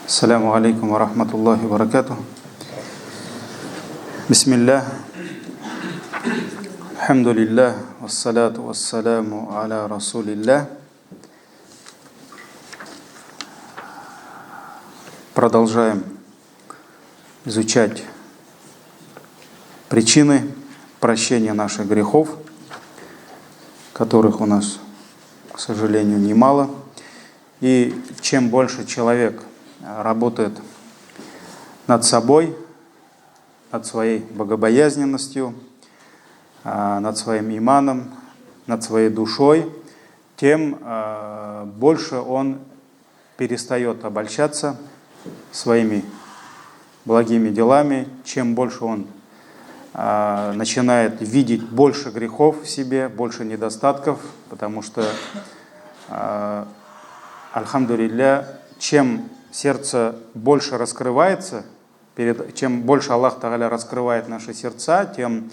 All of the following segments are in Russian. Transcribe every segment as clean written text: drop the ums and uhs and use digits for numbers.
Ассаляму алейкум ва рахматуллахи ва баракатух. Бисмиллах. Алхамдулиллах. Вассалату вассаляму аля расулиллах. Продолжаем изучать причины прощения наших грехов, которых у нас, к сожалению, немало. И чем больше человек работает над собой, над своей богобоязненностью, над своим иманом, над своей душой, тем больше он перестает обольщаться своими благими делами, чем больше он начинает видеть больше грехов в себе, больше недостатков, потому что, альхамдулилля, чем сердце больше раскрывается, чем больше Аллах Тааля раскрывает наши сердца, тем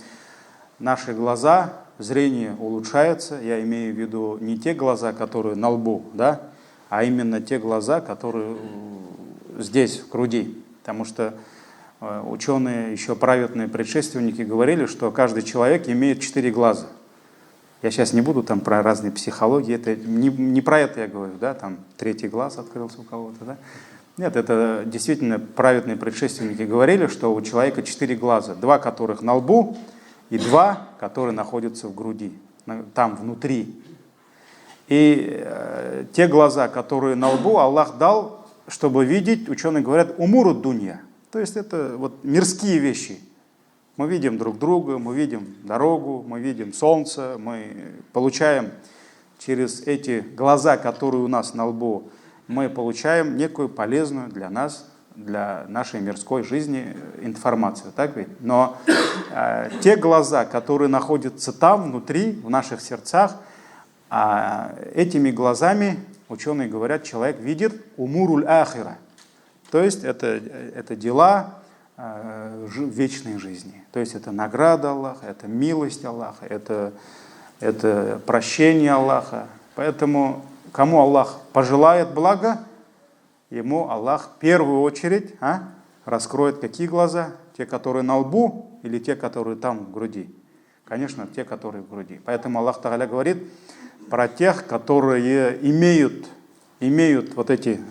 наши глаза, зрение улучшается. Я имею в виду не те глаза, которые на лбу, да, а именно те глаза, которые здесь, в груди. Потому что ученые, еще праведные предшественники говорили, что каждый человек имеет 4 глаза. Я сейчас не буду там про разные психологии, это не про это я говорю, да, там третий глаз открылся у кого-то, да. Нет, это действительно праведные предшественники говорили, что у человека 4 глаза, 2 которых на лбу и 2, которые находятся в груди, там внутри. И те глаза, которые на лбу, Аллах дал, чтобы видеть, ученые говорят, умуру дунья, то есть это вот мирские вещи. Мы видим друг друга, мы видим дорогу, мы видим солнце, мы получаем через эти глаза, которые у нас на лбу, мы получаем некую полезную для нас, для нашей мирской жизни информацию. Так ведь? Но те глаза, которые находятся там, внутри, в наших сердцах, этими глазами, ученые говорят, человек видит умуруль ахира. То есть это дела вечной жизни. То есть это награда Аллаха, это милость Аллаха, это прощение Аллаха. Поэтому кому Аллах пожелает блага, ему Аллах в первую очередь раскроет какие глаза? Те, которые на лбу, или те, которые там в груди? Конечно, те, которые в груди. Поэтому Аллах Тааля говорит про тех, которые имеют вот эти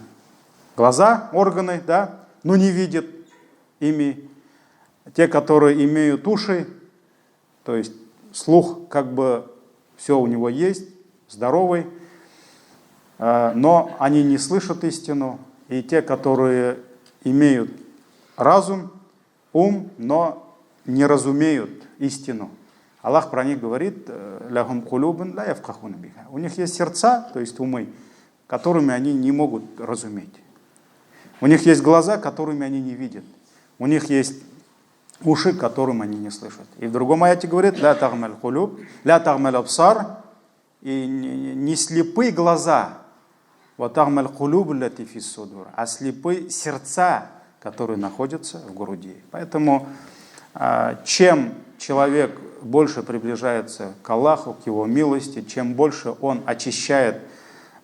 глаза, органы, да, но не видят ими, те, которые имеют уши, то есть слух, как бы все у него есть, здоровый, но они не слышат истину, и те, которые имеют разум, ум, но не разумеют истину. Аллах про них говорит, «Лахум кулюбун ла яфкахуна биха». У них есть сердца, то есть умы, которыми они не могут разуметь. У них есть глаза, которыми они не видят. У них есть уши, которым они не слышат. И в другом аяте говорит, «Ля тагмаль кулюб, ля тагмаль абсар», и не слепы глаза, «Ва тагмаль кулюб лати фис судур», а слепы сердца, которые находятся в груди. Поэтому чем человек больше приближается к Аллаху, к Его милости, чем больше он очищает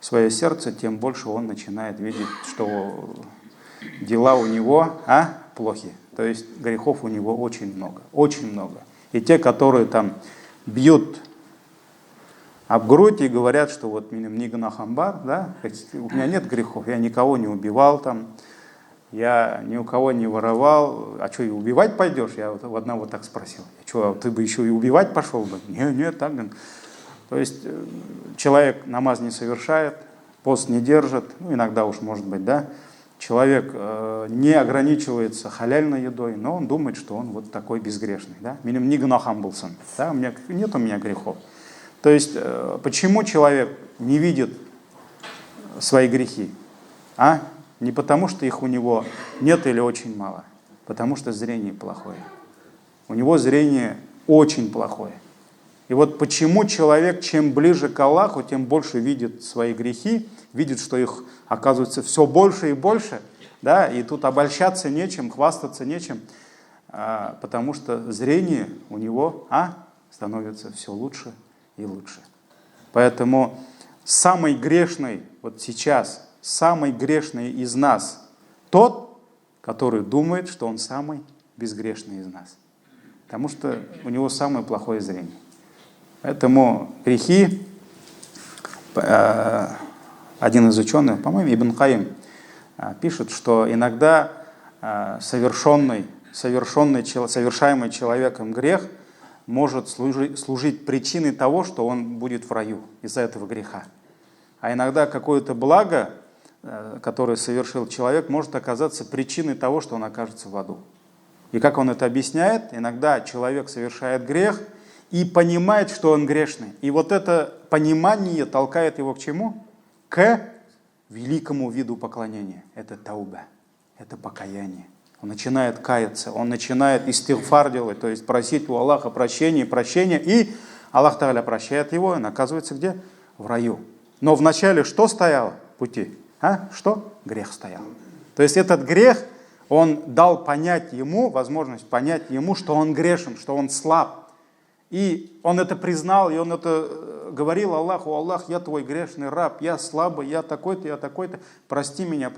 свое сердце, тем больше он начинает видеть, что дела у него плохи. То есть грехов у него очень много, очень много. И те, которые там бьют об грудь и говорят, что вот мне хамбар, да, у меня нет грехов, я никого не убивал там, я ни у кого не воровал, а что, и убивать пойдешь? Я вот у одного так спросил, что, ты бы еще и убивать пошел бы? Нет, так. То есть человек намаз не совершает, пост не держит, ну иногда уж может быть, да, человек не ограничивается халяльной едой, но он думает, что он вот такой безгрешный, да, миним не гнахам был сын, да, нет у меня грехов. То есть почему человек не видит свои грехи? Не потому, что их у него нет или очень мало, потому что зрение плохое. У него зрение очень плохое. И вот почему человек, чем ближе к Аллаху, тем больше видит свои грехи, видит, что их оказывается все больше и больше, да, и тут обольщаться нечем, хвастаться нечем, потому что зрение у него становится все лучше и лучше. Поэтому самый грешный вот сейчас, самый грешный из нас, тот, который думает, что он самый безгрешный из нас. Потому что у него самое плохое зрение. Поэтому грехи, один из ученых, по-моему, Ибн Каим, пишет, что иногда совершаемый человеком грех может служить причиной того, что он будет в раю из-за этого греха. А иногда какое-то благо, которое совершил человек, может оказаться причиной того, что он окажется в аду. И как он это объясняет? Иногда человек совершает грех и понимает, что он грешный. И вот это понимание толкает его к чему? К великому виду поклонения. Это тауба, это покаяние. Он начинает каяться, он начинает истигфар делать, то есть просить у Аллаха прощения, и Аллах Тааля прощает его, и он оказывается где? В раю. Но вначале что стояло в пути? Что? Грех стоял. То есть этот грех, он дал понять ему, возможность понять ему, что он грешен, что он слаб. И он это признал, и он это говорил Аллаху: Аллах, я твой грешный раб, я слабый, я такой-то, прости меня.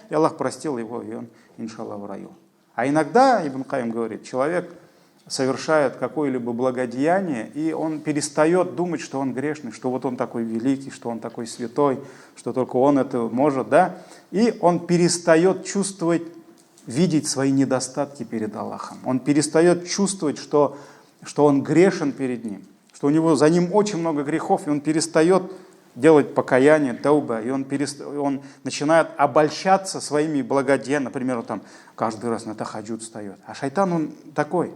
И Аллах простил его, и он, иншаллах, в раю. А иногда, Ибн Каим говорит, человек совершает какое-либо благодеяние, и он перестает думать, что он грешный, что вот он такой великий, что он такой святой, что только он это может, да? И он перестает чувствовать, видеть свои недостатки перед Аллахом. Он перестает чувствовать, что он грешен перед ним, что у него за ним очень много грехов, и он перестает делать покаяние, тауба, и он начинает обольщаться своими благодеяниями. Например, он там каждый раз на тахаджуд встает. А шайтан он такой.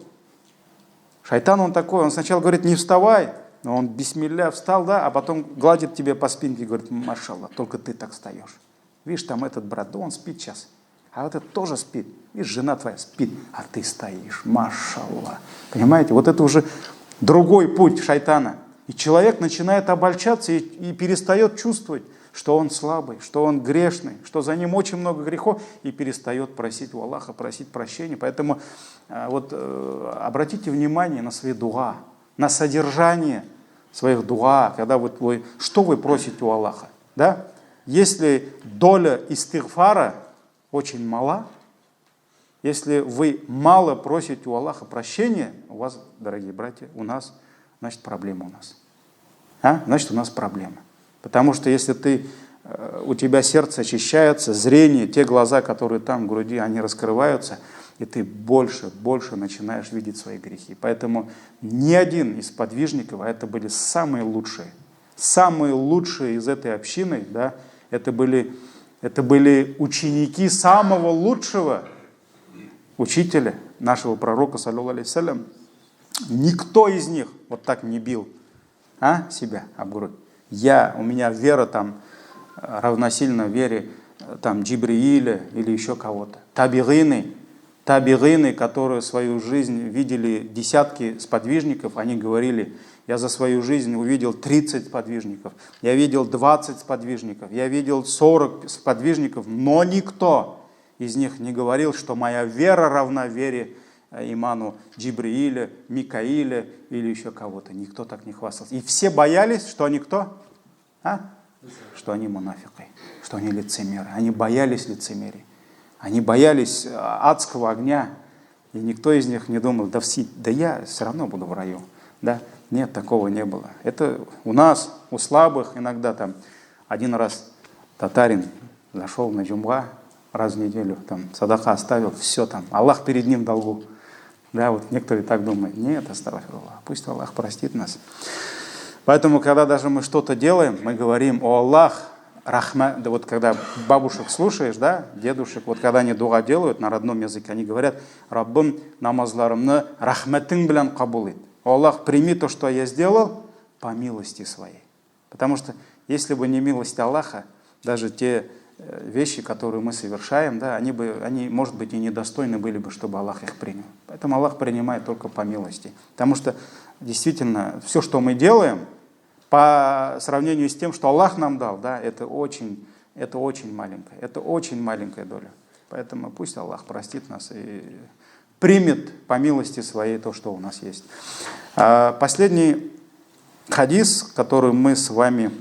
Он сначала говорит: не вставай, но он бисмилля встал, да, а потом гладит тебе по спинке и говорит: машаллах, только ты так встаешь. Видишь, там этот брат, да он спит сейчас. А вот этот тоже спит. Видишь, жена твоя спит, а ты стоишь. Машаллах. Понимаете, вот это уже другой путь шайтана. И человек начинает обольщаться и перестает чувствовать, что он слабый, что он грешный, что за ним очень много грехов, и перестает просить у Аллаха, просить прощения. Поэтому обратите внимание на свои дуа, на содержание своих дуа, когда что вы просите у Аллаха. Да? Если доля истигфара очень мала, если вы мало просите у Аллаха прощения, у вас, дорогие братья, значит проблема у нас. Значит, у нас проблема. Потому что если у тебя сердце очищается, зрение, те глаза, которые там в груди, они раскрываются, и ты больше начинаешь видеть свои грехи. Поэтому ни один из подвижников, а это были самые лучшие из этой общины, да, это были ученики самого лучшего учителя, нашего пророка, саллаллаху алейхи вассалям. Никто из них вот так не бил себя об грудь. У меня вера там равносильно вере там Джибрииля или еще кого-то. Табигины, которые свою жизнь видели десятки сподвижников, они говорили: я за свою жизнь увидел 30 сподвижников, я видел 20 сподвижников, я видел 40 сподвижников, но никто из них не говорил, что моя вера равна вере иману Джибрииля, Микаиля или еще кого-то. Никто так не хвастался. И все боялись, что они кто? Что они мунафики, что они лицемеры. Они боялись лицемерия. Они боялись адского огня. И никто из них не думал: да я все равно буду в раю. Да? Нет, такого не было. Это у нас, у слабых иногда там один раз татарин зашел на джумга раз в неделю, там садака оставил, все там, Аллах перед ним в долгу. Да, вот некоторые так думают. Нет, астагфируллах, пусть Аллах простит нас. Поэтому, когда даже мы что-то делаем, мы говорим: о Аллах, рахма. Да вот когда бабушек слушаешь, да, дедушек, вот когда они дуа делают на родном языке, они говорят: Раббым намазларымны рахматың белән кабул ит. О Аллах, прими то, что я сделал, по милости своей. Потому что если бы не милость Аллаха, даже те вещи, которые мы совершаем, да, они, может быть, и недостойны были бы, чтобы Аллах их принял. Поэтому Аллах принимает только по милости. Потому что действительно все, что мы делаем, по сравнению с тем, что Аллах нам дал, да, это очень маленькая доля. Поэтому пусть Аллах простит нас и примет по милости своей то, что у нас есть. Последний хадис, который мы с вами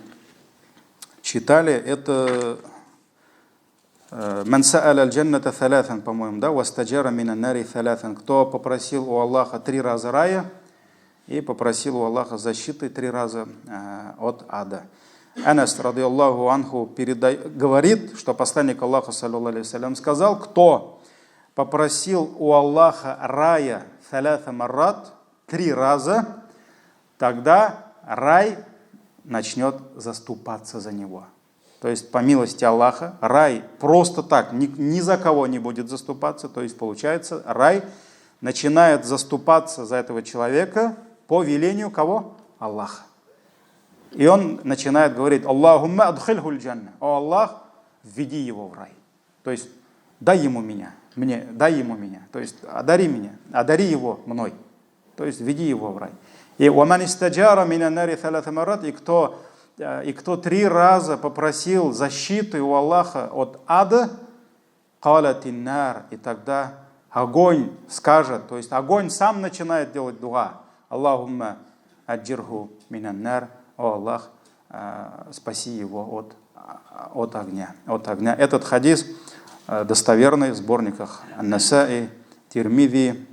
читали, это Ман са'аля аль-джанната салясан, по-моему, да, вастаджара минан нари салясан. Кто попросил у Аллаха 3 раза рая и попросил у Аллаха защиты 3 раза от ада. Анас, радийаллаху анху, говорит, что посланник Аллаха, саллаллаху алейхи вассалям, сказал: кто попросил у Аллаха рая саляса маррат 3 раза, тогда рай начнет заступаться за него. То есть, по милости Аллаха, рай просто так, ни за кого не будет заступаться. То есть, получается, рай начинает заступаться за этого человека по велению кого? Аллаха. И он начинает говорить: Аллахумма адхильху аль-джанна. О Аллах, введи его в рай. То есть, дай ему меня, дай ему меня. То есть, одари меня, одари его мной. То есть, введи его в рай. И «Ваман истаджара минан нари саляса маррат», и кто 3 раза попросил защиты у Аллаха от ада, «Калатин нар», и тогда огонь скажет, то есть огонь сам начинает делать дуа: «Аллахумма аджирху минан нар», о Аллах, спаси его от огня. Этот хадис достоверный в сборниках Ан-Насаи, Тирмизи,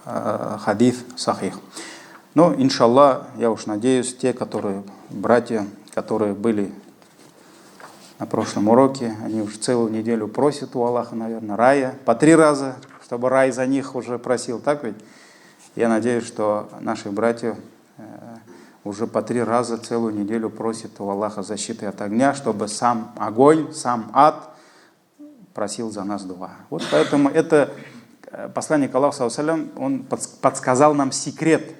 хадис сахих. Ну, иншаллах, я уж надеюсь, те, братья, которые были на прошлом уроке, они уже целую неделю просят у Аллаха, наверное, рая, по 3 раза, чтобы рай за них уже просил, так ведь? Я надеюсь, что наши братья уже по 3 раза целую неделю просят у Аллаха защиты от огня, чтобы сам огонь, сам ад просил за нас дуа. Вот поэтому это посланник Аллаха, саллаллаху алейхи вассалям, он подсказал нам секрет,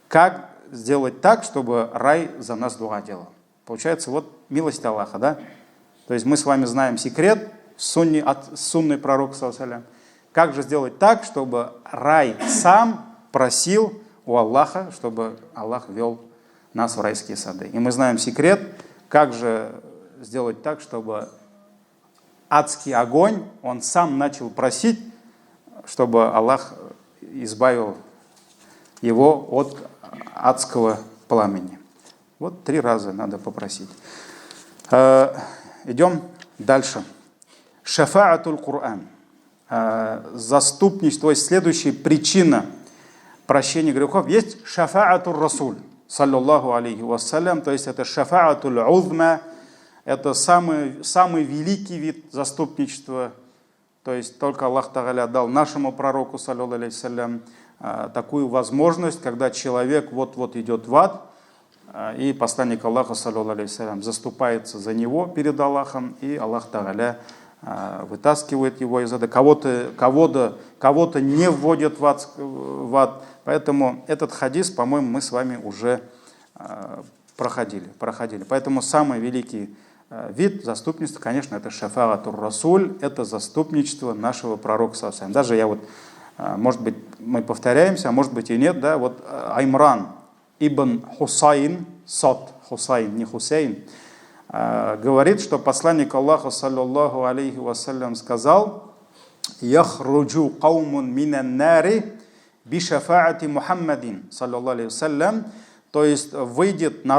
как сделать так, чтобы рай за нас дуа делал. Получается, вот милость Аллаха, да? То есть мы с вами знаем секрет от сунны пророка, саллаллаху алейхи вассалям. Как же сделать так, чтобы рай сам просил у Аллаха, чтобы Аллах вел нас в райские сады. И мы знаем секрет, как же сделать так, чтобы адский огонь, он сам начал просить, чтобы Аллах избавил его от адского пламени. Вот 3 раза надо попросить. Идем дальше. Шафаатуль Кур'ан. Заступничество, то есть следующая причина прощения грехов есть шафаатуль Расуль, саллаллаху алейхи вассалям, то есть это шафаатуль узма, это самый великий вид заступничества. То есть только Аллах Тааля дал нашему пророку, саллаллаху алейхи вассалям, такую возможность, когда человек вот-вот идет в ад, и посланник Аллаха, саллаллаху алейхи вассалям, заступается за него перед Аллахом, и Аллах Тааля вытаскивает его из ада, кого-то не вводит в ад. Поэтому этот хадис, по-моему, мы с вами уже проходили. Поэтому самый великий вид заступничества, конечно, это шафаатур Расуль, это заступничество нашего пророка, саллаллаху алейхи вассалям. Даже я может быть, мы повторяемся, а может быть и нет, да, вот Аймран ибн Хусайн, Хусайн, не Хусейн, говорит, что посланник Аллаха, саллаллаху алейхи вассалям, сказал: «Яхруджу каумун минан нари би шафаати Мухаммадин, саллаллаху алейхи вассалям», то есть выйдут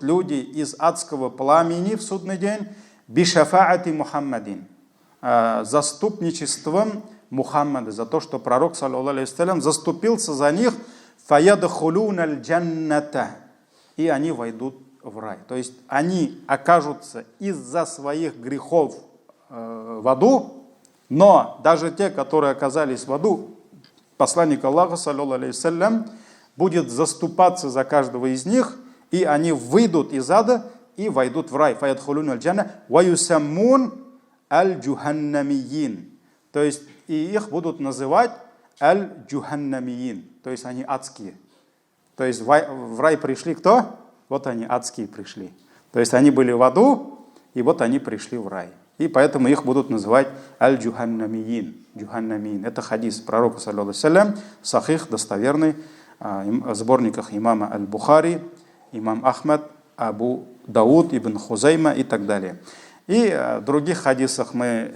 люди из адского пламени в судный день би шафаати Мухаммадин, заступничеством Мухаммада, за то, что пророк, саллаллаху алейхи вассалям, заступился за них, фаядхулуна аль-джанната, и они войдут в рай. То есть они окажутся из-за своих грехов в аду, но даже те, которые оказались в аду, посланник Аллаха, саллаллаху алейхи вассалям, будет заступаться за каждого из них, и они выйдут из ада и войдут в рай. Фаядхулуна аль-джанна ва юсаммун аль-джуханнамиин. То есть и их будут называть аль-джуханнамиин, то есть они адские. То есть в рай пришли кто? Вот они, адские, пришли. То есть они были в аду, и вот они пришли в рай. И поэтому их будут называть аль-джуханнамиин. Джуханнамиин. Это хадис пророка, саллаллаху алейхи вассалям, сахих, достоверный, в сборниках имама Аль-Бухари, имам Ахмад, Абу Дауд, Ибн Хузайма и так далее. И в других хадисах мы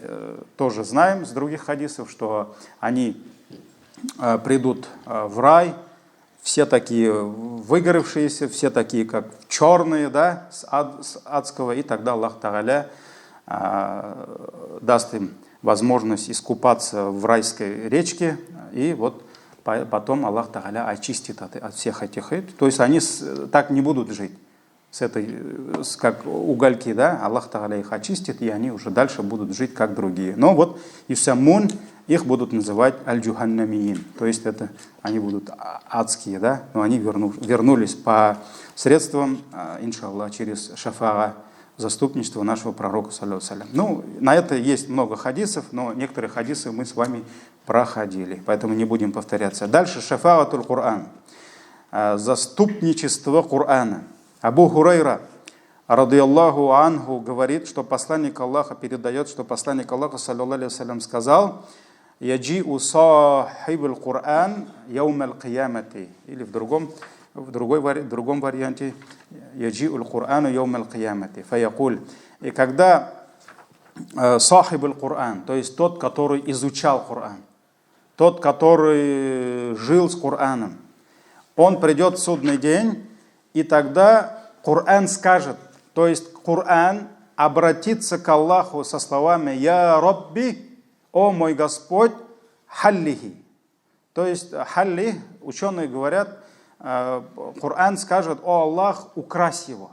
тоже знаем, с других хадисов, что они придут в рай все такие выгоревшиеся, все такие как черные, да, с адского, и тогда Аллах Тааля даст им возможность искупаться в райской речке, и вот потом Аллах Тааля очистит от всех этих. То есть они так не будут жить, как угольки, да, Аллах Тааля их очистит, и они уже дальше будут жить как другие. Но вот Юсаммун, их будут называть аль-джуханнамиин, то есть это они будут адские, да, но они вернулись по средствам, иншаллах, через шафаа, заступничество нашего пророка, саллаллаху алейхи ва саллям. Ну, на это есть много хадисов, но некоторые хадисы мы с вами проходили, поэтому не будем повторяться. Дальше шафаатуль Кур'ан, заступничество Кур'ана. Абу Хурайра, радийаллаху анху, говорит, что посланник Аллаха передает, что посланник Аллаха, саллаллаху алейхи ва саллям, сказал: «Яджиу сахибуль Кур'ан яумал киямати». Или в другом варианте «Яджиул Кур'ану яумал киямати». Фаякуль. И когда сахибуль Кур'ан, то есть тот, который изучал Кур'ан, тот, который жил с Кур'аном, он придет в судный день, и тогда Кур'ан скажет, то есть Кур'ан обратится к Аллаху со словами «Я Рабби», «О мой Господь», «Халлихи». То есть «Халли», ученые говорят, Кур'ан скажет: «О Аллах, укрась его».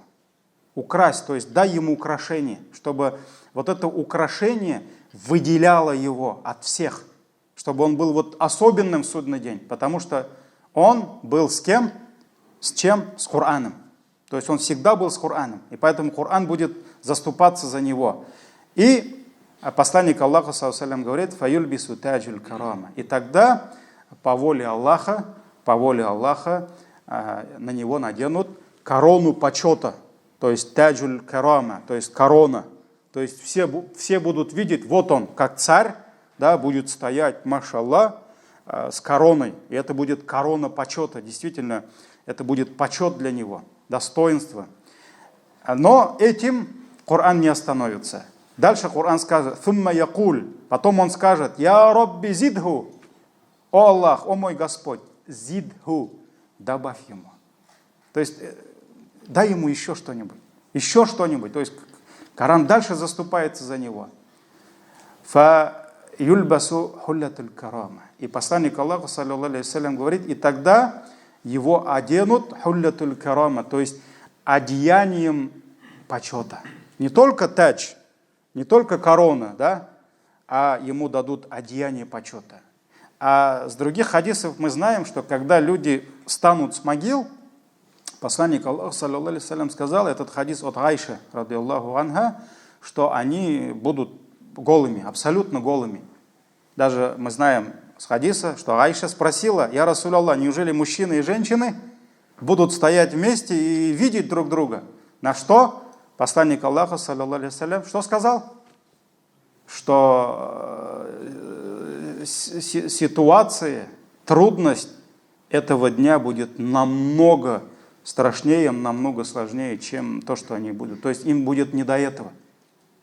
Укрась, то есть дай ему украшение, чтобы вот это украшение выделяло его от всех, чтобы он был вот особенным в судный день, потому что он был с кем? С чем? С Кур'аном. То есть он всегда был с Кур'аном, и поэтому Кур'ан будет заступаться за него. И посланник Аллаха, саллаллаху алейхи ва саллям, говорит: «Фаюльбису таджуль карама». И тогда по воле Аллаха на него наденут корону почета, то есть таджуль карама, то есть корона. То есть все будут видеть, вот он, как царь, да, будет стоять, машаллах, с короной. И это будет корона почета, действительно, это будет почет для него, достоинство. Но этим Коран не остановится. Дальше Коран скажет: «Фумма якуль», потом он скажет: «Я Рабби зидху», «О Аллах, о мой Господь, зидху», добавь ему. То есть дай ему еще что-нибудь. То есть Коран дальше заступается за него. Фа юльбасу хуллятуль карама. И посланник Аллаха, саллаллаху алейхи ва саллям, говорит: и тогда его оденут хуллятуль карама, то есть одеянием почета. Не только тадж, не только корона, да, а ему дадут одеяние почета. А с других хадисов мы знаем, что когда люди встанут с могил, посланник Аллаха, саллаллаху алейхи ва саллям, сказал, этот хадис от Айши, радийаллаху анха, что они будут голыми, абсолютно голыми. Даже мы знаем с хадиса, что Айша спросила: «Я Расуль Аллах, неужели мужчины и женщины будут стоять вместе и видеть друг друга?» На что посланник Аллаха, саллаллаху алейхи ва саллям, что сказал? Что ситуация, трудность этого дня будет намного страшнее, намного сложнее, чем то, что они будут. То есть им будет не до этого.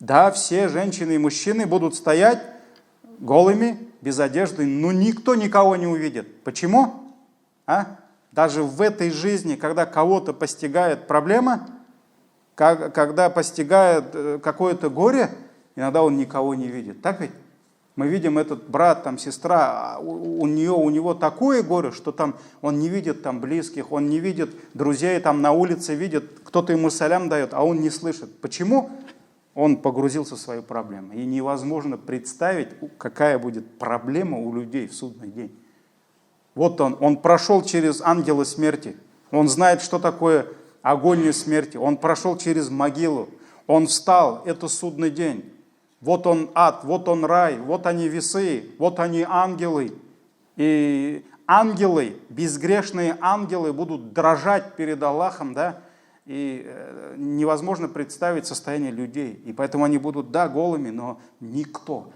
Да, все женщины и мужчины будут стоять голыми, без одежды, но никто никого не увидит. Почему? Даже в этой жизни, когда кого-то постигает проблема, когда постигает какое-то горе, иногда он никого не видит. Так ведь? Мы видим, этот брат, там, сестра, у него такое горе, что там он не видит там близких, он не видит друзей, там на улице видит, кто-то ему салям дает, а он не слышит. Почему? Он погрузился в свою проблему. И невозможно представить, какая будет проблема у людей в судный день. Вот он прошел через ангела смерти, он знает, что такое агония смерти, он прошел через могилу, он встал, это судный день. Вот он ад, вот он рай, вот они весы, вот они ангелы. И ангелы, безгрешные ангелы будут дрожать перед Аллахом, да, и невозможно представить состояние людей. И поэтому они будут, да, голыми, но никого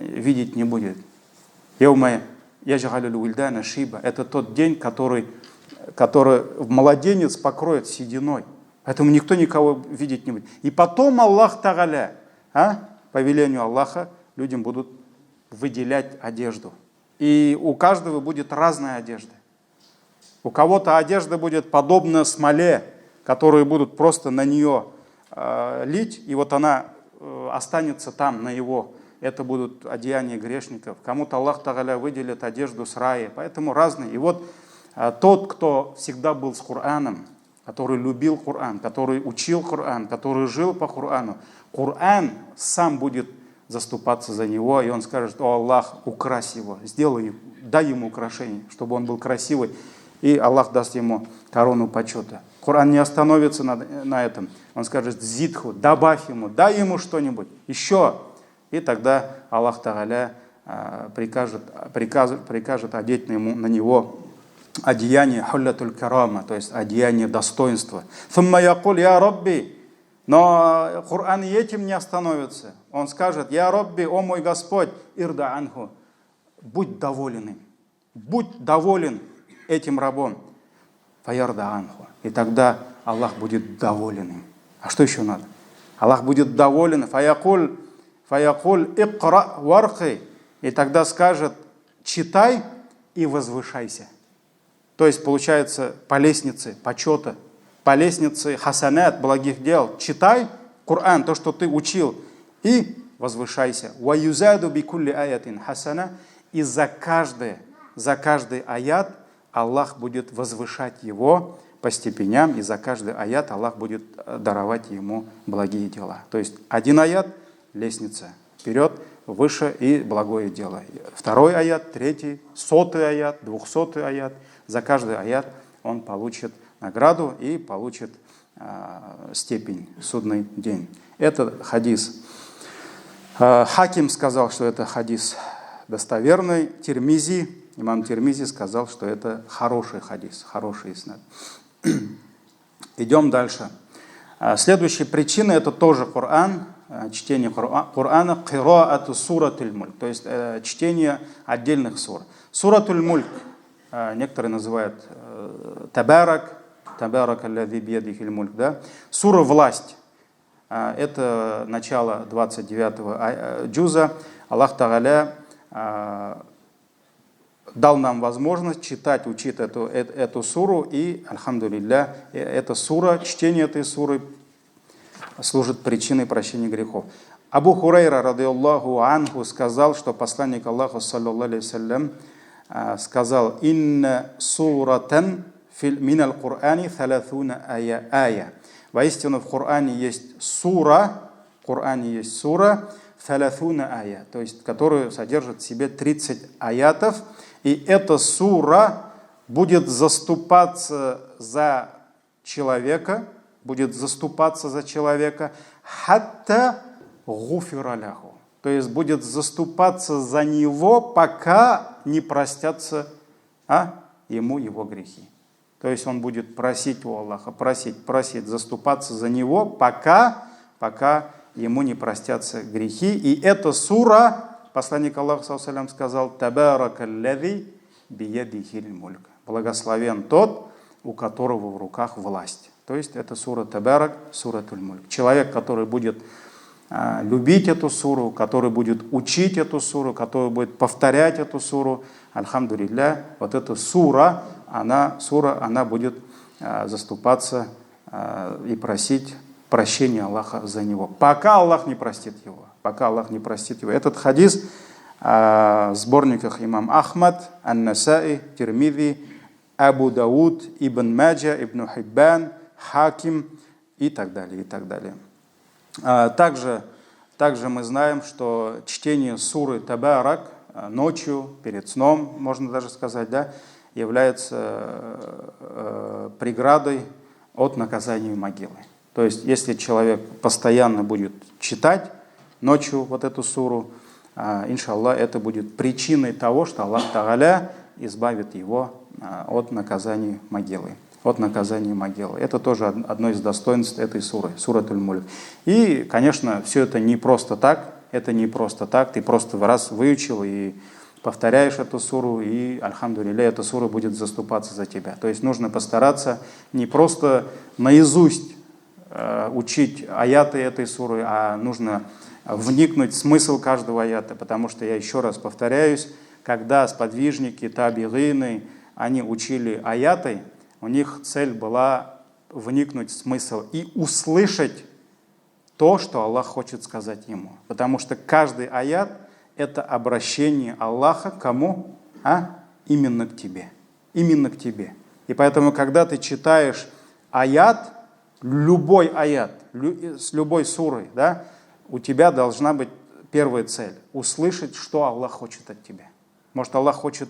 видеть не будет. Яума яджгалюл вильдана шиба. Это тот день, который младенец покроет сединой. Поэтому никто никого видеть не будет. И потом Аллах Тааля, по велению Аллаха, людям будут выделять одежду. И у каждого будет разная одежда. У кого-то одежда будет подобна смоле, которые будут просто на нее лить, и вот она останется там, на его. Это будут одеяния грешников. Кому-то Аллах Тааля выделит одежду с рая. Поэтому разные. И вот тот, кто всегда был с Кораном, который любил Коран, который учил Коран, который жил по Корану, Коран сам будет заступаться за него, и он скажет: о Аллах, укрась его, сделай, дай ему украшение, чтобы он был красивый, и Аллах даст ему корону почета. Коран не остановится на этом. Он скажет: зидху, добавь ему, дай ему что-нибудь, еще. И тогда Аллах Тааля прикажет одеть на него одеяние хуллятуль карама, то есть одеяние достоинства. Сумма якуль я Рабби. Но Коран и этим не остановится. Он скажет: я Рабби, о мой Господь, ирда анху, будь доволен им, будь доволен этим рабом. Фаярда анху. И тогда Аллах будет доволен им. А что еще надо? Аллах будет доволен. Фаякуль икра вархи. И тогда скажет: читай и возвышайся. То есть получается по лестнице почета, по лестнице хасанат, благих дел. Читай Коран, то, что ты учил, и возвышайся. Ваюзаду бикулли аятин хасана. И за каждый аят Аллах будет возвышать его по степеням, и за каждый аят Аллах будет даровать ему благие дела. То есть один аят — лестница вперед, выше и благое дело. Второй аят, третий, 100-й аят, 200-й аят. За каждый аят он получит награду и получит степень, судный день. Это хадис. Хаким сказал, что это хадис достоверный. Тирмизи, имам Тирмизи сказал, что это хороший хадис, хороший иснад. Идем дальше. Следующая причина — это тоже Коран, чтение Корана, қираату суратуль мульк, то есть чтение отдельных сур. Суратуль мульк некоторые называют табарак аллази биядихиль мульк, да? Сура «Власть». Это начало 29-го джуза. Аллах Тааля дал нам возможность читать, учить эту суру, и, альхамдулилля, эта сура, чтение этой суры служит причиной прощения грехов. Абу Хурайра, радийаллаху анху, сказал, что посланник Аллаха, саллаллаху алейхи вассалям, сказал: «Инна суратан минал Кур'ани талатуна ая». Воистину в Коране есть сура, талатуна ая, то есть которую содержит в себе 30 аятов, и эта сура будет заступаться за человека, хатта гуфира ляху, то есть будет заступаться за него, пока не простятся ему его грехи. То есть он будет просить у Аллаха, просить, заступаться за него, пока ему не простятся грехи. И эта сура, посланник Аллаха саллаллаху алейхи ва саллям сказал: «Табаракаллази биядихиль мульк». Благословен тот, у которого в руках власть. То есть это сура Табарак, суратуль мульк. Человек, который будет любить эту суру, который будет учить эту суру, который будет повторять эту суру, альхамдулилля, вот эта сура, она будет заступаться и просить прощения Аллаха за него, пока Аллах не простит его. Этот хадис в сборниках имам Ахмад, Ан-Насаи, Тирмизи, Абу Дауд, Ибн Маджа, Ибн Хиббан, Хаким и так далее, и так далее. Также мы знаем, что чтение суры Табарак ночью, перед сном, можно даже сказать, да, является преградой от наказания могилы. То есть, если человек постоянно будет читать ночью вот эту суру, иншаллах, это будет причиной того, что Аллах Тааля избавит его от наказания могилы. Это тоже одно из достоинств этой суры, суратуль мульк. И, конечно, все это не просто так. Ты просто раз выучил и повторяешь эту суру, и, альхамдулилля, эта сура будет заступаться за тебя. То есть нужно постараться не просто наизусть учить аяты этой суры, а нужно вникнуть в смысл каждого аята, потому что, я еще раз повторяюсь, когда сподвижники, табигины, они учили аяты, у них цель была вникнуть в смысл и услышать то, что Аллах хочет сказать ему. Потому что каждый аят – это обращение Аллаха к кому? Именно к тебе. Именно к тебе. И поэтому, когда ты читаешь аят, любой аят, с любой сурой, да, у тебя должна быть первая цель – услышать, что Аллах хочет от тебя. Может, Аллах хочет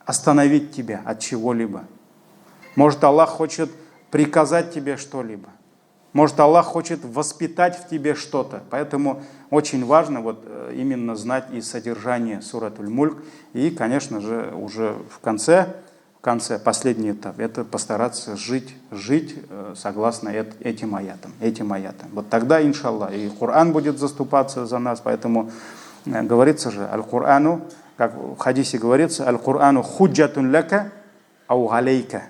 остановить тебя от чего-либо. Может, Аллах хочет приказать тебе что-либо. Может, Аллах хочет воспитать в тебе что-то. Поэтому очень важно вот именно знать и содержание сурат Аль-Мульк. И, конечно же, уже в конце, последний этап, это постараться жить согласно этим аятам. Вот тогда, иншаллах, и Коран будет заступаться за нас. Поэтому говорится же, Аль-Корану, как в хадисе говорится, Аль-Корану худжатун ляка ау галейка.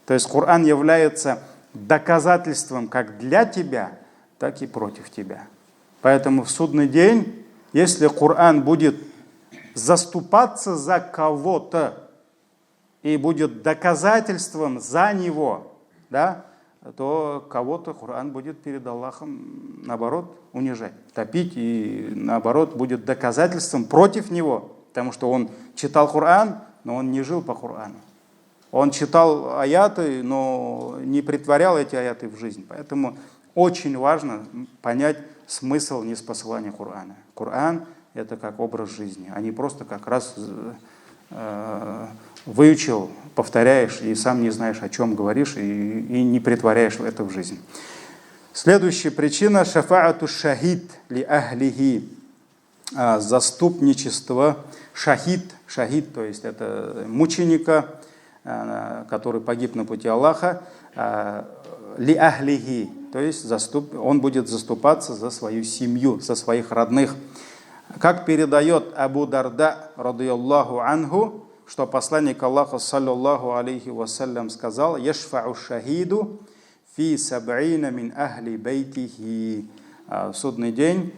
То есть Коран является доказательством как для тебя, так и против тебя. Поэтому в судный день, если Коран будет заступаться за кого-то и будет доказательством за него, да, то кого-то Коран будет перед Аллахом, наоборот, унижать, топить, и наоборот будет доказательством против него, потому что он читал Коран, но он не жил по Корану. Он читал аяты, но не претворял эти аяты в жизнь. Поэтому очень важно понять смысл неспосылания Корана. Коран – это как образ жизни, а не просто как раз выучил, повторяешь и сам не знаешь, о чем говоришь, и не претворяешь это в жизнь. Следующая причина – шафаату шахид ли ахлихи, заступничество шахид, то есть это мученика, который погиб на пути Аллаха, ли ахлихи, то есть он будет заступаться за свою семью, за своих родных. Как передает Абу Дарда, радийаллаху анху, что посланник Аллаха, саллаллаху алейхи вассалям, сказал: «Яшфау шахиду фи саб'ина мин ахли бейтихи». В судный день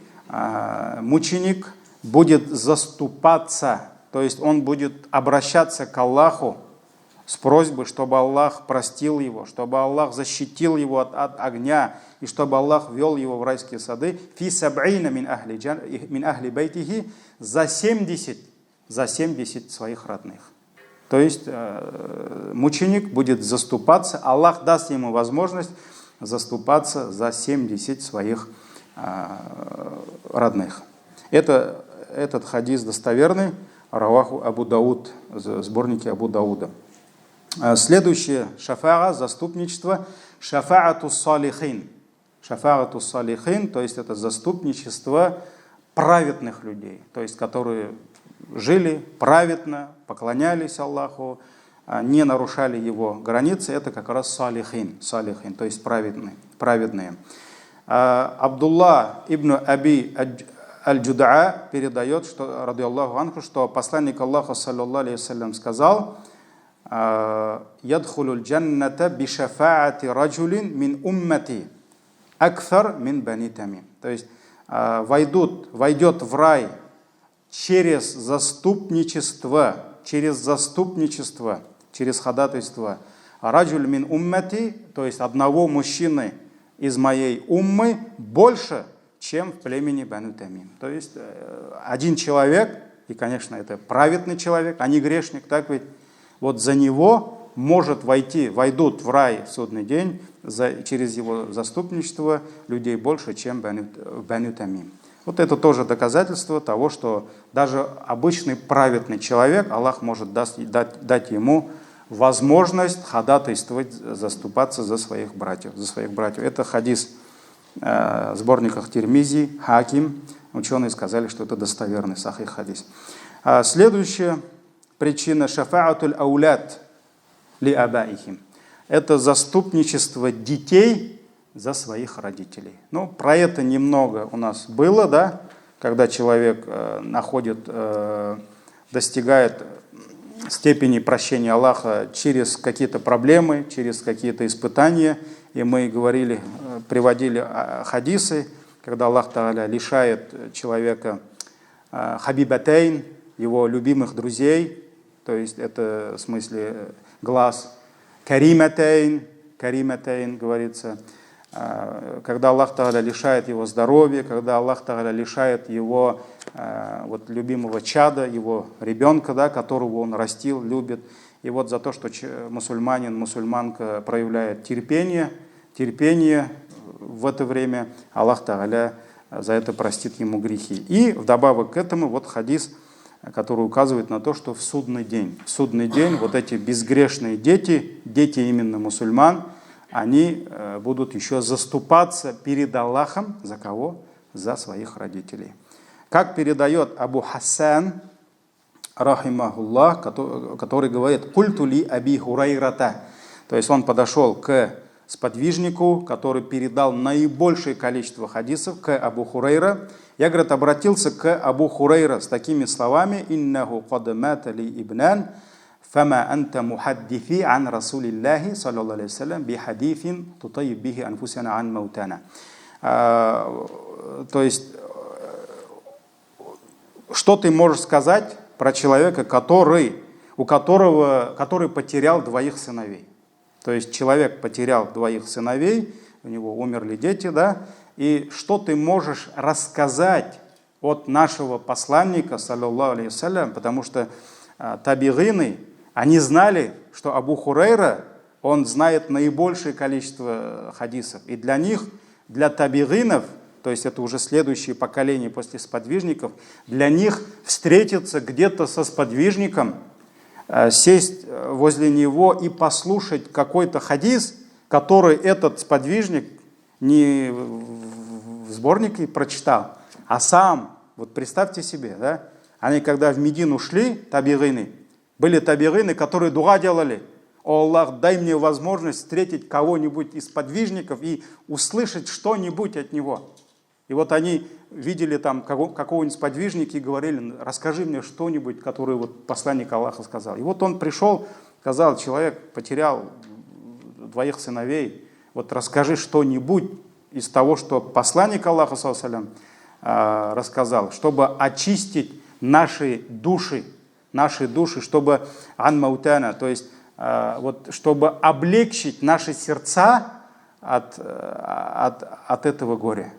мученик будет заступаться, то есть он будет обращаться к Аллаху с просьбой, чтобы Аллах простил его, чтобы Аллах защитил его от огня, и чтобы Аллах ввел его в райские сады. «Фи саб'ина мин ахли бейтихи» за 70 своих родных. То есть мученик будет заступаться, Аллах даст ему возможность заступаться за 70 своих родных. Этот хадис достоверный, раваху Абу Дауд, сборники Абу Дауда. Следующее шафаа, заступничество, шафаату салихин. Шафаату салихин, то есть это заступничество праведных людей, то есть которые жили праведно, поклонялись Аллаху, не нарушали его границы, это как раз салихин, то есть праведные. Абдулла ибн Аби аль-Джудаа передает, что, радийаллаху анху, что посланник Аллаха, саллаллаху алейхи вассалям, сказал: «Ядхулу джанната бишафаати раджулин мин уммати акфар мин бани тамим». То есть войдет в рай через заступничество, через ходатайство раджуль мин уммати, то есть одного мужчины из моей уммы, больше, чем в племени Бану Тамим. То есть один человек, и, конечно, это праведный человек, а не грешник, так ведь, вот за него войдут в рай в судный день через его заступничество людей больше, чем в Бану Тамим. Вот это тоже доказательство того, что даже обычный праведный человек, Аллах может дать ему возможность ходатайствовать, заступаться за своих братьев. Это хадис в сборниках Тирмизи, Хаким. Ученые сказали, что это достоверный сахих хадис. Следующая причина — шафаатуль ауляд ли абаихим. Это заступничество детей за своих родителей. Ну, про это немного у нас было, да, когда человек достигает степени прощения Аллаха через какие-то проблемы, через какие-то испытания. И мы приводили хадисы, когда Аллах Тааля лишает человека хабибатейн, его любимых друзей, то есть это в смысле глаз. Кариматейн говорится, когда Аллах Тааля лишает его здоровья, когда Аллах Тааля лишает его вот, любимого чада, его ребенка, да, которого он растил, любит. И вот за то, что мусульманин, мусульманка проявляет терпение в это время, Аллах Тааля за это простит ему грехи. И вдобавок к этому вот хадис, который указывает на то, что в судный день вот эти безгрешные дети именно мусульман, они будут еще заступаться перед Аллахом за кого? За своих родителей. Как передает Абу Хасан, рахимахуллах, который говорит «Культу ли Аби Хурайрата». То есть он подошел к сподвижнику, который передал наибольшее количество хадисов, к Абу Хурайра. Я, говорит, обратился к Абу Хурайра с такими словами «Иннаху кад мата ли ибнан, фама анта мухаддифи ан Расулиллахи, саллаллаху алейхи вассалям, би хадифин тутайиб бихи анфусана ан маутана». То есть, что ты можешь сказать про человека, который потерял двоих сыновей? То есть человек потерял двоих сыновей, у него умерли дети, да? И что ты можешь рассказать от нашего посланника, саллаллаху алейхи вассалям, потому что табигины, они знали, что Абу Хурайра, он знает наибольшее количество хадисов. И для них, для табигинов, то есть это уже следующее поколение после сподвижников, для них встретиться где-то со сподвижником, сесть возле него и послушать какой-то хадис, который этот сподвижник не в сборнике прочитал, а сам, вот представьте себе, да, они когда в Медину шли, табигины, были табигины, которые дуа делали: «О Аллах, дай мне возможность встретить кого-нибудь из сподвижников и услышать что-нибудь от него». И вот они видели там какого-нибудь сподвижника и говорили: «Расскажи мне что-нибудь, которое вот посланник Аллаха сказал». И вот он пришел, сказал: «Человек потерял двоих сыновей, вот расскажи что-нибудь из того, что посланник Аллаха, саллаллаху алейхи вассалям, рассказал, чтобы очистить наши души, чтобы ан маутана, то есть вот, чтобы облегчить наши сердца от этого горя».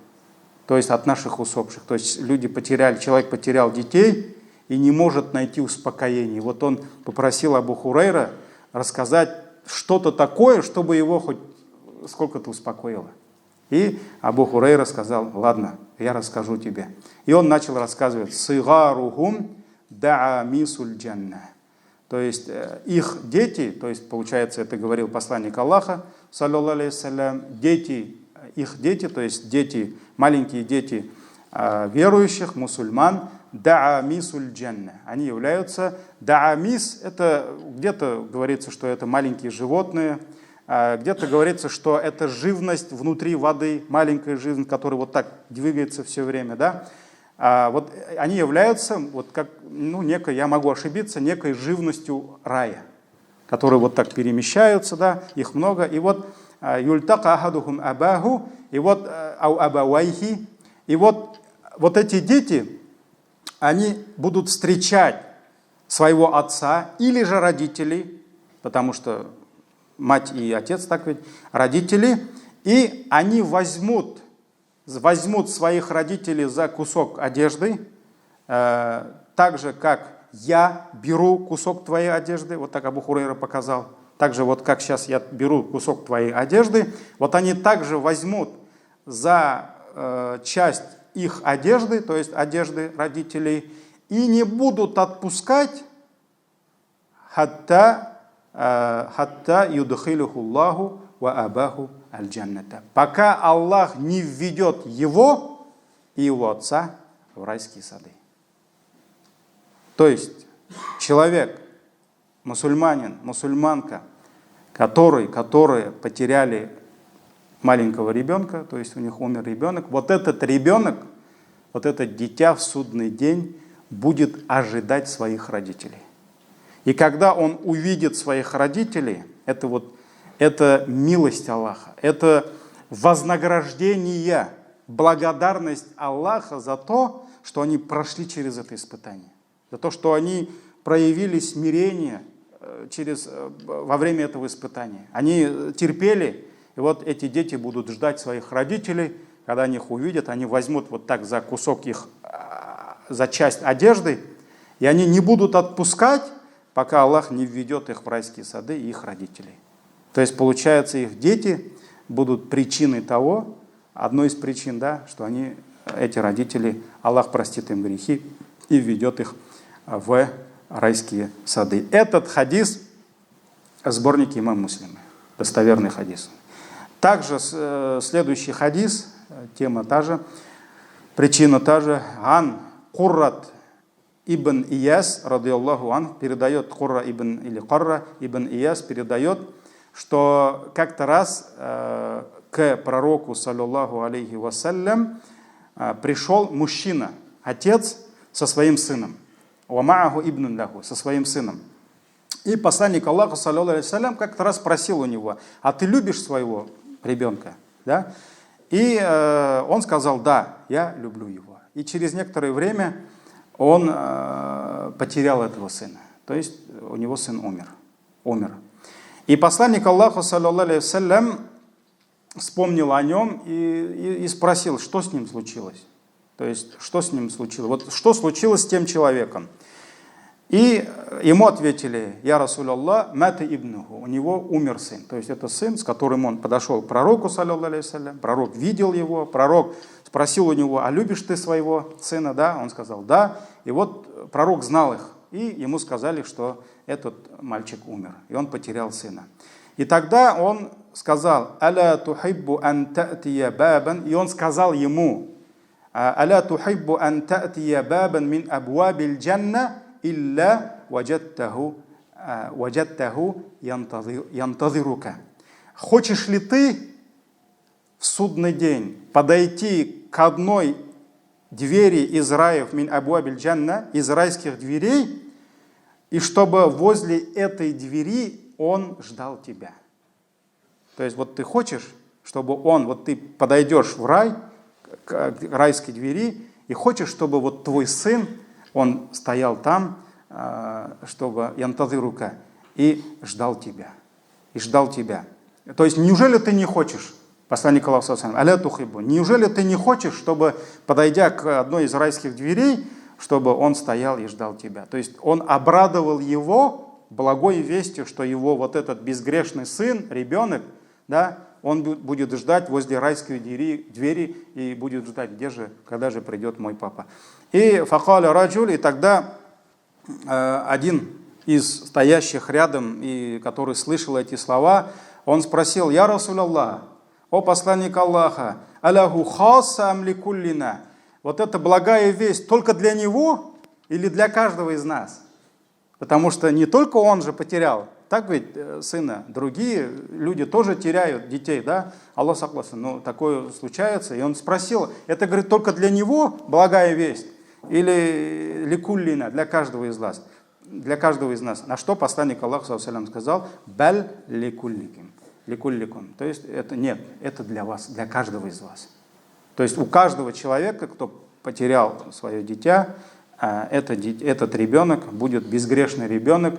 То есть от наших усопших. То есть человек потерял детей и не может найти успокоение. Вот он попросил Абу Хурайра рассказать что-то такое, чтобы его хоть сколько-то успокоило. И Абу Хурайра сказал: «Ладно, я расскажу тебе». И он начал рассказывать: «Сигарухум да'амисуль джанна». То есть их дети, то есть получается, это говорил посланник Аллаха, саллаллаху алейхи вассалям, их дети, то есть маленькие дети верующих, мусульман, да'амисуль джанна. Они являются да'амис, это где-то говорится, что это маленькие животные, где-то говорится, что это живность внутри воды, маленькая живность, которая вот так двигается все время, да. Вот они являются, вот как, некой, я могу ошибиться, некой живностью рая, которые вот так перемещаются, да, их много. И вот юльтака ахадухум абаху, и вот ау абавайхи, и вот эти дети, они будут встречать своего отца или же родителей, потому что мать и отец, так ведь, родители, и они возьмут своих родителей за кусок одежды, так же, как я беру кусок твоей одежды, вот так Абу Хурайра показал, так же вот как сейчас я беру кусок твоей одежды, вот они также возьмут за часть их одежды, то есть одежды родителей, и не будут отпускать хатта юдхилюхуллаху ва абаху аль-джанната, пока Аллах не введет его и его отца в райские сады. То есть человек, мусульманин, мусульманка, которые потеряли маленького ребенка, то есть у них умер ребенок, вот этот ребенок, вот это дитя в судный день будет ожидать своих родителей. И когда он увидит своих родителей, это милость Аллаха, это вознаграждение, благодарность Аллаха за то, что они прошли через это испытание, за то, что они проявили смирение во время этого испытания. Они терпели, и вот эти дети будут ждать своих родителей, когда они их увидят, они возьмут вот так за кусок их, за часть одежды, и они не будут отпускать, пока Аллах не введет их в райские сады и их родителей. То есть, получается, их дети будут причиной того, одной из причин, да, что эти родители, Аллах простит им грехи и введет их в райские сады. Этот хадис в сборнике имам Муслима, достоверный хадис. Также следующий хадис, тема та же, причина та же. Ан Куррат ибн Ияс, радиаллаху ан, передает, Курра ибн Ияс передает, что как-то раз к пророку, саллаллаху алейхи вассалям, пришел мужчина, отец со своим сыном. Уамааху ибн ляху, со своим сыном. И посланник Аллаха, саллаллаху алейхи вассалям, как-то раз спросил у него: а ты любишь своего ребенка? Да? И он сказал: да, я люблю его. И через некоторое время он потерял этого сына. То есть у него сын умер. И посланник Аллаха, саллаллаху алейхи вассалям, вспомнил о нем и спросил, что с ним случилось. То есть, что с ним случилось? Вот что случилось с тем человеком? И ему ответили: я Расулаллах, мата ибнуху, у него умер сын. То есть это сын, с которым он подошел к пророку, саллаллаху алейхи вассалям, пророк видел его, пророк спросил у него: а любишь ты своего сына? Да, он сказал: да. И вот пророк знал их, и ему сказали, что этот мальчик умер, и он потерял сына. И тогда он сказал: аля тухиббу ан та'тия бабан, и он сказал ему: аля тухиббу ан та'тия бабан мин абвабил джанна илля ваджаттаху янтазирука. Хочешь ли ты в судный день подойти к одной двери из раев, мин абвабил джанна, из райских дверей, и чтобы возле этой двери он ждал тебя? То есть вот ты хочешь, чтобы вот ты подойдешь в рай, к райской двери, и хочешь, чтобы вот твой сын, он стоял там, чтобы янтазирука, и ждал тебя. То есть неужели ты не хочешь, посланник Аллаха, аля тухиббу, неужели ты не хочешь, чтобы, подойдя к одной из райских дверей, чтобы он стоял и ждал тебя? То есть он обрадовал его благой вестью, что его вот этот безгрешный сын, ребенок, да, он будет ждать возле райской двери и будет ждать, когда же придет мой папа. И факаля раджуль, и тогда один из стоящих рядом, и который слышал эти слова, он спросил: я Расулаллах, о посланник Аллаха, аляху хасса амликуллина, вот эта благая весть только для него или для каждого из нас? Потому что не только он же потерял, так ведь сына, другие люди тоже теряют детей, да? Аллах сакласын, но такое случается. И он спросил: это, говорит, только для него благая весть? Или ликуллина, для каждого из нас? Для каждого из нас. На что посланник Аллаха сказал: баль ликулликим. То есть это нет, это для вас, для каждого из вас. То есть у каждого человека, кто потерял свое дитя, этот ребенок будет безгрешный ребенок,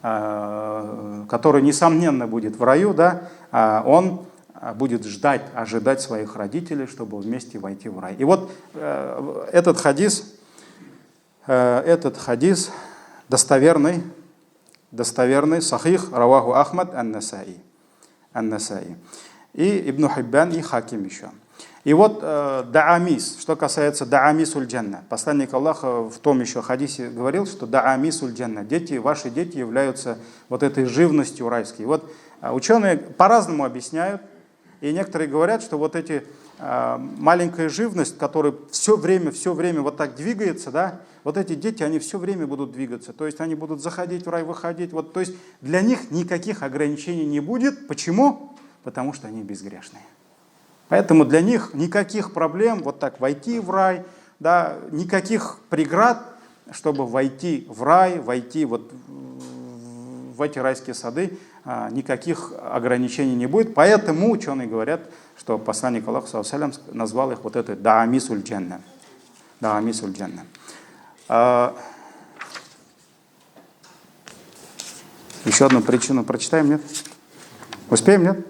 который, несомненно, будет в раю, да, он будет ожидать своих родителей, чтобы вместе войти в рай. И вот этот хадис достоверный, сахих, раваху Ахмад ан-Насаи. И Ибн Хиббан, и Хаким еще. И вот даамис, что касается даамисуль джанна. Посланник Аллаха в том еще хадисе говорил, что даамисуль джанна, ваши дети являются вот этой живностью райской. И вот ученые по-разному объясняют, и некоторые говорят, что вот эти маленькая живность, которая все время вот так двигается, да, вот эти дети, они все время будут двигаться, то есть они будут заходить в рай, выходить, вот, то есть для них никаких ограничений не будет. Почему? Потому что они безгрешные. Поэтому для них никаких проблем вот так войти в рай, да, никаких преград, чтобы войти в рай, войти вот в эти райские сады, никаких ограничений не будет. Поэтому ученые говорят, что посланник Аллаха саллаллаху алейхи ва саллям назвал их вот это даамисуль джанна. Еще одну причину прочитаем, нет? Успеем, нет?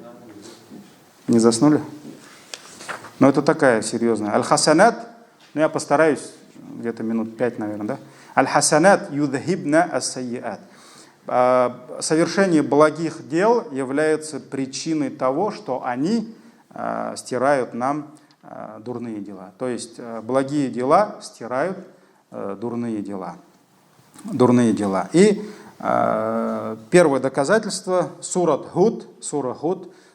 Не заснули? Но это такая серьезная. Аль-хасанат, ну я постараюсь, где-то минут 5, наверное, да? Аль-хасанат юдхибна ас-сайиат. Совершение благих дел является причиной того, что они стирают нам дурные дела. То есть благие дела стирают дурные дела. Дурные дела. И первое доказательство, сура Худ,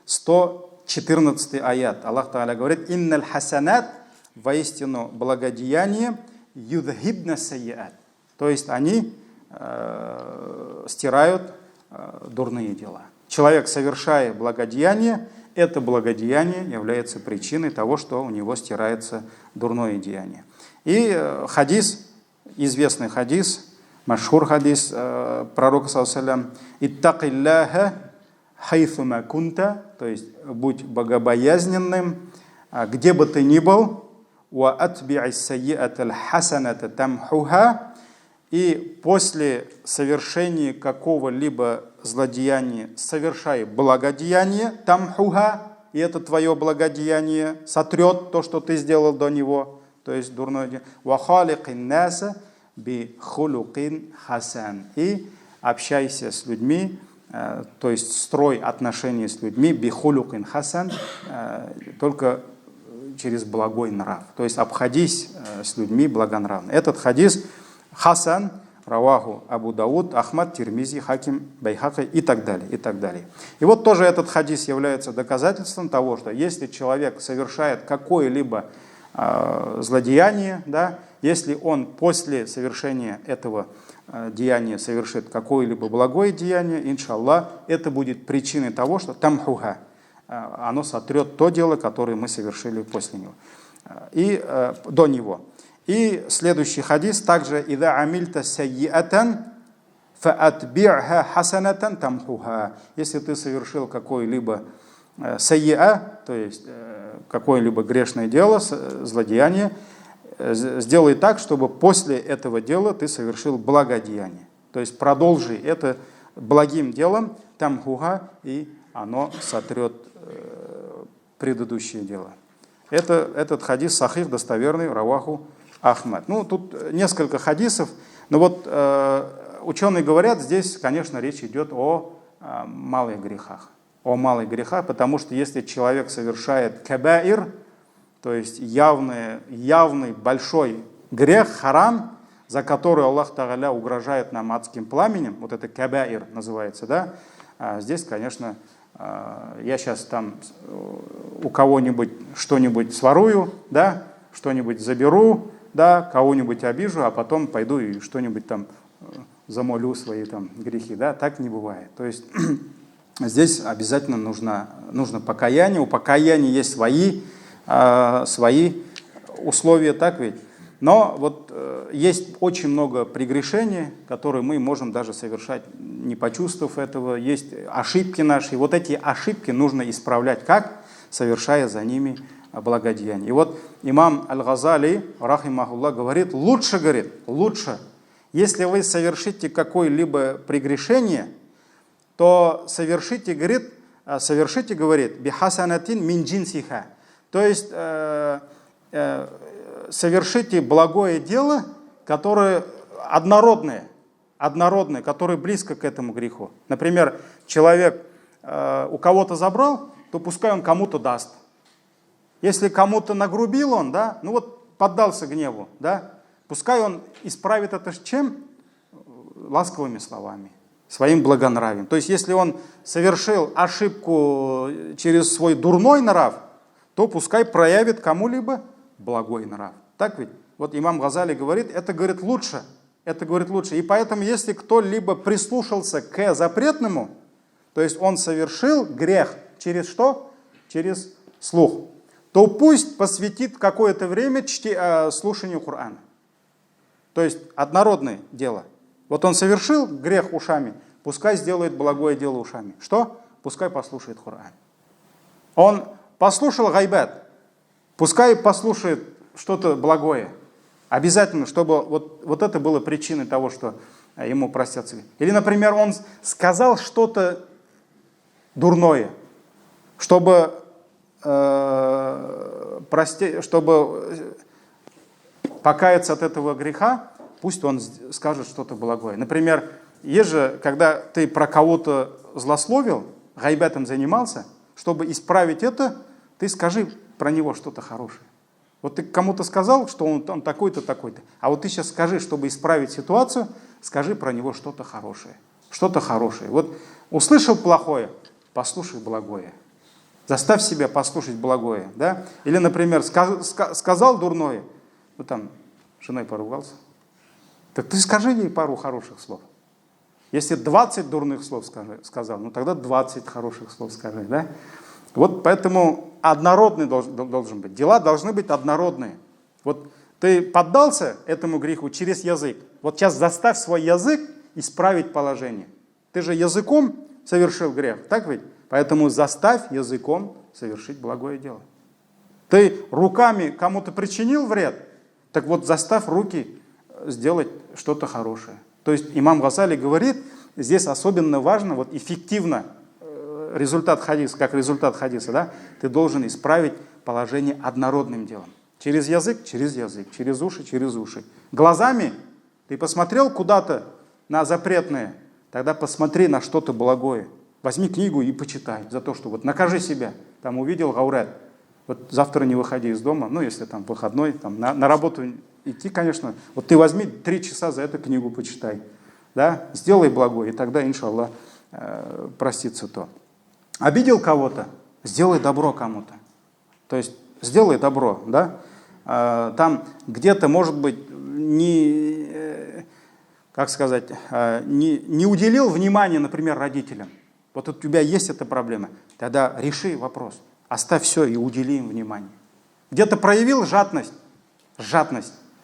114 аят. Аллах Та'аля говорит: «Инналь хасанат», воистину благодеяние, юдхибна сайиат. То есть они стирают дурные дела. Человек, совершая благодеяние, это благодеяние является причиной того, что у него стирается дурное деяние. И хадис, известный хадис, машхур хадис пророка саллаллаху алейхи ва саллям: «Иттакилляха хайфума кунта», то есть будь богобоязненным, где бы ты ни был, «Ва атби'ис сайи'атал хасаната тамхуха», и после совершения какого-либо злодеяния совершай благодеяние, тамхуха, и это твое благодеяние сотрет то, что ты сделал до него, то есть дурное дело. «Ва халикин наса би хулукин хасан», и общайся с людьми, то есть строй отношения с людьми, би хулукин хасан, только через благой нрав. То есть обходись с людьми благонравно. Этот хадис хасан, раваху Абу Дауд, Ахмад, Тирмизи, Хаким, Байхаки и так далее, и так далее. И вот тоже этот хадис является доказательством того, что если человек совершает какое-либо злодеяние, да, если он после совершения этого деяния совершит какое-либо благое деяние, иншаллах, это будет причиной того, что тамхуха, оно сотрет то дело, которое мы совершили после него и до него. И следующий хадис также: «Ида амильта сайиатан фаатби'ха хасанатан тамхуха». Если ты совершил какое-либо сайиа, то есть какое-либо грешное дело, злодеяние, сделай так, чтобы после этого дела ты совершил благодеяние. То есть продолжи это благим делом, тамхуха, и оно сотрет предыдущее дело. Этот хадис сахих, достоверный, раваху Ахмад. Ну, тут несколько хадисов, но вот ученые говорят, здесь, конечно, речь идет о малых грехах. О малых грехах, потому что если человек совершает кабаир, то есть явный большой грех, харам, за который Аллах Та'аля угрожает нам адским пламенем, вот это кабаир называется, да, здесь, конечно, я сейчас там у кого-нибудь что-нибудь сворую, да, что-нибудь заберу, да, кого-нибудь обижу, а потом пойду и что-нибудь там замолю свои там грехи, да, так не бывает. То есть здесь обязательно нужно покаяние, у покаяния есть свои условия, так ведь? Но вот есть очень много прегрешений, которые мы можем даже совершать, не почувствовав этого. Есть ошибки наши. И вот эти ошибки нужно исправлять. Как? Совершая за ними благодеяние. И вот имам Аль-Газали, рахимахуллах, говорит, лучше, если вы совершите какое-либо прегрешение, то совершите, говорит, бихасанатин мин джинсиха. То есть совершите благое дело, которое однородное, которое близко к этому греху. Например, человек у кого-то забрал, то пускай он кому-то даст. Если кому-то нагрубил он, да, ну вот поддался гневу, да, пускай он исправит это чем? Ласковыми словами, своим благонравием. То есть если он совершил ошибку через свой дурной нрав, то пускай проявит кому-либо благой нрав. Так ведь? Вот имам Газали говорит, это говорит лучше. И поэтому, если кто-либо прислушался к запретному, то есть он совершил грех через что? Через слух, то пусть посвятит какое-то время слушанию Корана. То есть однородное дело. Вот он совершил грех ушами, пускай сделает благое дело ушами. Что? Пускай послушает Коран. Он послушал гайбат, пускай послушает что-то благое. Обязательно, чтобы вот это было причиной того, что ему простятся. Или, например, он сказал что-то дурное, чтобы покаяться от этого греха, пусть он скажет что-то благое. Например, есть же, когда ты про кого-то злословил, гайбатом занимался, чтобы исправить это, ты скажи про него что-то хорошее. Вот ты кому-то сказал, что он такой-то, такой-то, а вот ты сейчас скажи, чтобы исправить ситуацию, скажи про него что-то хорошее. Что-то хорошее. Вот услышал плохое, послушай благое. Заставь себя послушать благое. Да? Или, например, сказал дурное, ну там, с женой поругался, так ты скажи ей пару хороших слов. Если 20 дурных слов сказал, ну тогда 20 хороших слов скажи. Да? Вот поэтому однородный должен быть. Дела должны быть однородные. Вот ты поддался этому греху через язык. Вот сейчас заставь свой язык исправить положение. Ты же языком совершил грех, так ведь? Поэтому заставь языком совершить благое дело. Ты руками кому-то причинил вред, так вот заставь руки сделать что-то хорошее. То есть имам Газали говорит, здесь особенно важно, вот эффективно результат хадиса, как результат хадиса, да, ты должен исправить положение однородным делом. Через язык, через уши. Глазами ты посмотрел куда-то на запретное, тогда посмотри на что-то благое. Возьми книгу и почитай за то, что вот накажи себя. Там увидел гаурат. Вот завтра не выходи из дома, ну если там выходной, там, на работу идти, конечно. Вот ты возьми 3 часа за эту книгу почитай. Да? Сделай благое, и тогда, иншаллах, простится то. Обидел кого-то, сделай добро кому-то. То есть сделай добро, да? Там где-то, может быть, не уделил внимания, например, родителям. Вот у тебя есть эта проблема, тогда реши вопрос. Оставь все и удели им внимание. Где-то проявил жадность,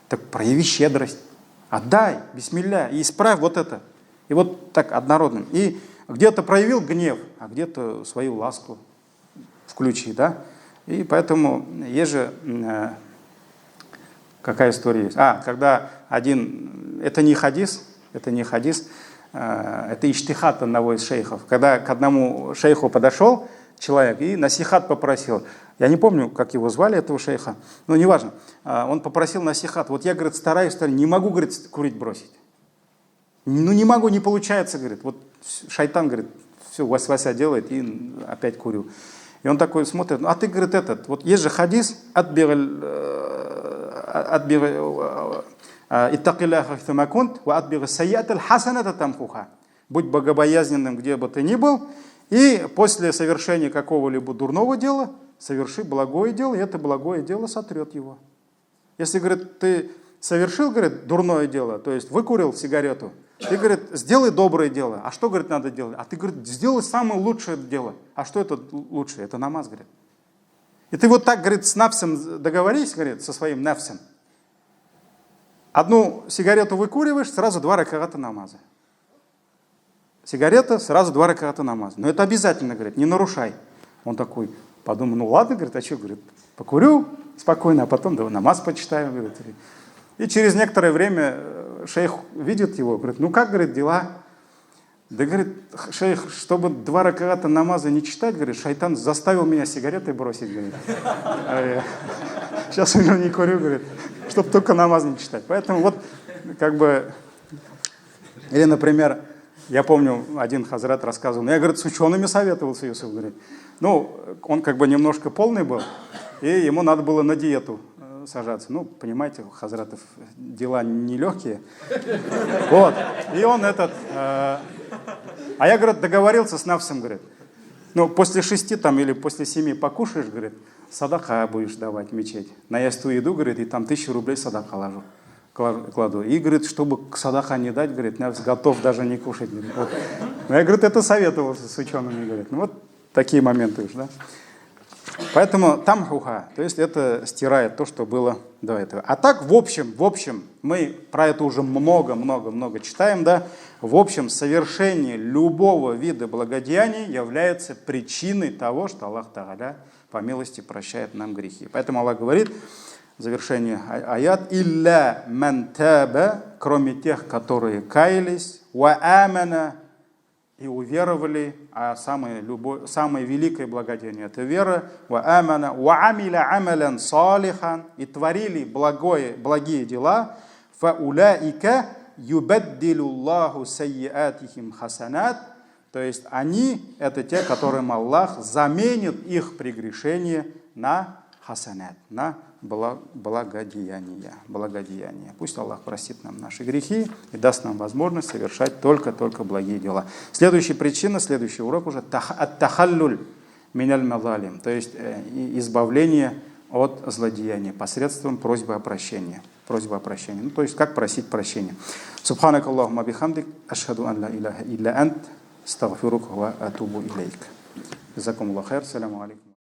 так прояви щедрость. Отдай, бисмилля, и исправь вот это. И вот так однородным. И где-то проявил гнев, а где-то свою ласку включи, да? И поэтому есть же, какая история есть? Когда это не хадис, это иштихат одного из шейхов. Когда к одному шейху подошел человек и насихат попросил. Я не помню, как его звали, этого шейха, но неважно. Он попросил насихат. Вот я, говорит, стараюсь, не могу, говорит, курить бросить. Ну не могу, не получается, говорит. Вот шайтан, говорит, все, васвася делает и опять курю. И он такой смотрит, а ты, говорит, вот есть же хадис, будь богобоязненным, где бы ты ни был, и после совершения какого-либо дурного дела соверши благое дело, и это благое дело сотрет его. Если, говорит, ты совершил, говорит, дурное дело, то есть выкурил сигарету, ты, говорит, сделай доброе дело. А что, говорит, надо делать? А ты, говорит, сделай самое лучшее дело. А что это лучшее? Это намаз, говорит. И ты вот так, говорит, с нафсом договорись, говорит, со своим нафсом. Одну сигарету выкуриваешь, сразу 2 раката намаза. Сигарета, сразу 2 раката намаза. Но это обязательно, говорит, не нарушай. Он такой подумал, ну ладно, говорит, а что, говорит, покурю спокойно, а потом намаз почитаю, говорит. И через некоторое время шейх видит его, говорит, ну как, говорит, дела? Да, говорит, шейх, чтобы 2 раката намаза не читать, говорит, шайтан заставил меня сигареты бросить, говорит. Сейчас уже не курю, говорит, чтобы только намаз не читать. Поэтому вот, как бы, или, например, я помню, один хазрат рассказывал, я, говорит, с учеными советовался, Юсуф, говорит. Ну, он как бы немножко полный был, и ему надо было на диету сажаться. Ну, понимаете, у хазратов дела нелегкие. Вот. И он а я, говорит, договорился с нафсом, говорит, ну, после 6 там или после 7 покушаешь, говорит, садака будешь давать в мечеть. На ястую еду, говорит, и там 1000 рублей садака кладу. И, говорит, чтобы садака не дать, говорит, я готов даже не кушать. Вот. Но я, говорит, это советовался с учеными, говорит. Ну, вот такие моменты уж, да. Поэтому тамхуха, то есть это стирает то, что было до этого. А так, в общем, мы про это уже много читаем, да. В общем, совершение любого вида благодеяний является причиной того, что Аллах Тааля по милости прощает нам грехи. Поэтому Аллах говорит, завершение аят, «Илля ман таба», кроме тех, которые каялись, «ва амана», и уверовали, а самое великое благодеяние — это вера, «ва амана, ва амиля амалян салихан», и творили благие дела, «фа уляика юбаддилуллаху сайятихим хасанат», то есть они — это те, которым Аллах заменит их прегрешение на хасанат, на благодеяние. Пусть Аллах простит нам наши грехи и даст нам возможность совершать только благие дела. Следующая причина, следующий урок уже ат-тахаллюль миналь мазалим, то есть избавление от злодеяния посредством просьбы о прощении. Ну, то есть как просить прощения. Субханак Аллахумма бихамдик, ашхаду ан ла илляха илля ант, астагфирука ва атубу илейк. Джазакумуллаху хайр, саляму алейкум.